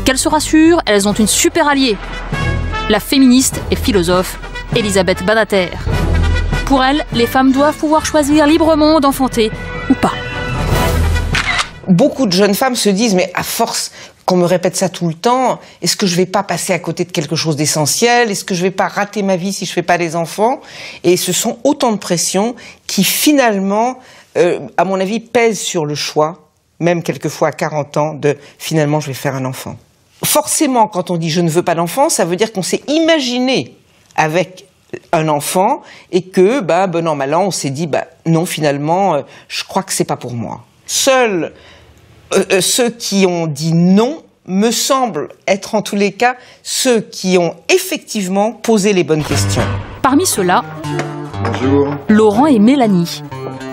Qu'elles se rassurent, elles ont une super alliée. La féministe et philosophe Elisabeth Badinter. Pour elle, les femmes doivent pouvoir choisir librement d'enfanter ou pas. Beaucoup de jeunes femmes se disent, mais à force qu'on me répète ça tout le temps, est-ce que je vais pas passer à côté de quelque chose d'essentiel? Est-ce que je vais pas rater ma vie si je fais pas des enfants? Et ce sont autant de pressions qui finalement, à mon avis, pèsent sur le choix, même quelquefois à 40 ans, de finalement je vais faire un enfant. Forcément, quand on dit je ne veux pas d'enfant, ça veut dire qu'on s'est imaginé avec un enfant et que, bon an, mal an, on s'est dit, non, finalement, je crois que c'est pas pour moi. Seuls ceux qui ont dit non me semblent être en tous les cas ceux qui ont effectivement posé les bonnes questions. Parmi ceux-là, bonjour, Laurent et Mélanie.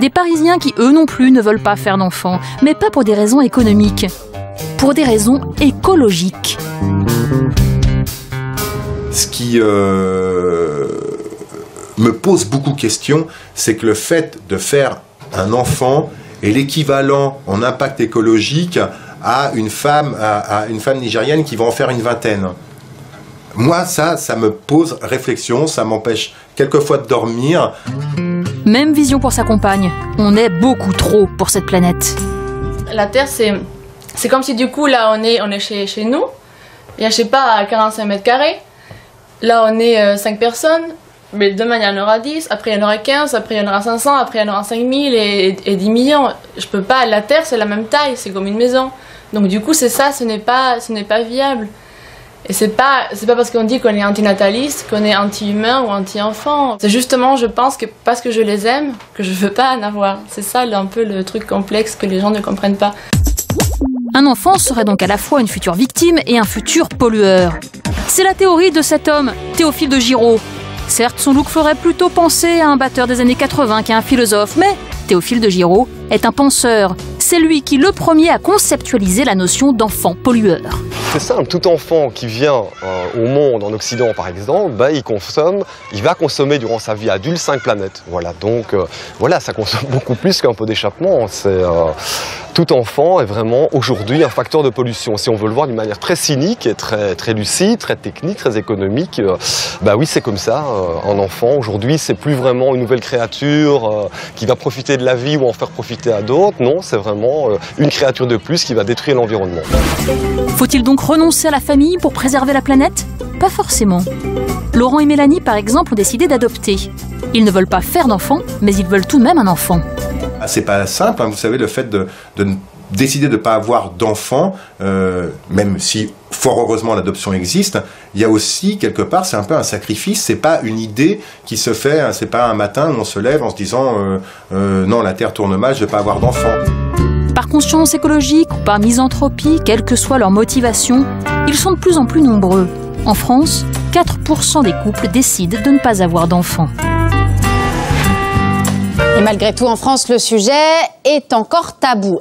Des Parisiens qui, eux non plus, ne veulent pas faire d'enfants, mais pas pour des raisons économiques, pour des raisons écologiques. Ce qui me pose beaucoup de questions, c'est que le fait de faire un enfant est l'équivalent en impact écologique à une femme nigérienne qui va en faire une vingtaine. Moi, ça me pose réflexion, ça m'empêche quelquefois de dormir. Même vision pour sa compagne. On est beaucoup trop pour cette planète. La Terre, c'est comme si du coup, là, on est chez nous. Il y a, je sais pas, 45 mètres carrés. Là, on est 5 personnes. Mais demain, il y en aura 10, après, il y en aura 15, après, il y en aura 500, après, il y en aura 5000 et 10 millions. Je peux pas. La Terre, c'est la même taille, c'est comme une maison. Donc, du coup, c'est ça, ce n'est pas viable. Et c'est pas parce qu'on dit qu'on est antinataliste, qu'on est anti-humain ou anti-enfant. C'est justement, je pense que parce que je les aime, que je veux pas en avoir. C'est ça un peu le truc complexe que les gens ne comprennent pas. Un enfant serait donc à la fois une future victime et un futur pollueur. C'est la théorie de cet homme, Théophile de Giraud. Certes, son look ferait plutôt penser à un batteur des années 80 qu'à un philosophe, mais Théophile de Giraud est un penseur. C'est lui qui, le premier, a conceptualisé la notion d'enfant pollueur. C'est simple, tout enfant qui vient au monde, en Occident par exemple, il va consommer durant sa vie adulte 5 planètes. Voilà, donc ça consomme beaucoup plus qu'un peu d'échappement. Tout enfant est vraiment aujourd'hui un facteur de pollution. Si on veut le voir d'une manière très cynique et très lucide, très technique, très économique, oui c'est comme ça. Un enfant aujourd'hui c'est plus vraiment une nouvelle créature qui va profiter de la vie ou en faire profiter à d'autres. Non, c'est vraiment une créature de plus qui va détruire l'environnement. Faut-il donc renoncer à la famille pour préserver la planète? Pas forcément. Laurent et Mélanie, par exemple, ont décidé d'adopter. Ils ne veulent pas faire d'enfant, mais ils veulent tout de même un enfant. C'est pas simple, vous savez, le fait de décider de ne pas avoir d'enfant, même si fort heureusement l'adoption existe, il y a aussi quelque part, c'est un peu un sacrifice, c'est pas une idée qui se fait, c'est pas un matin où on se lève en se disant non, la Terre tourne mal, je vais pas avoir d'enfant. Par conscience écologique ou par misanthropie, quelle que soit leur motivation, ils sont de plus en plus nombreux. En France, 4% des couples décident de ne pas avoir d'enfants. Et malgré tout, en France, le sujet est encore tabou.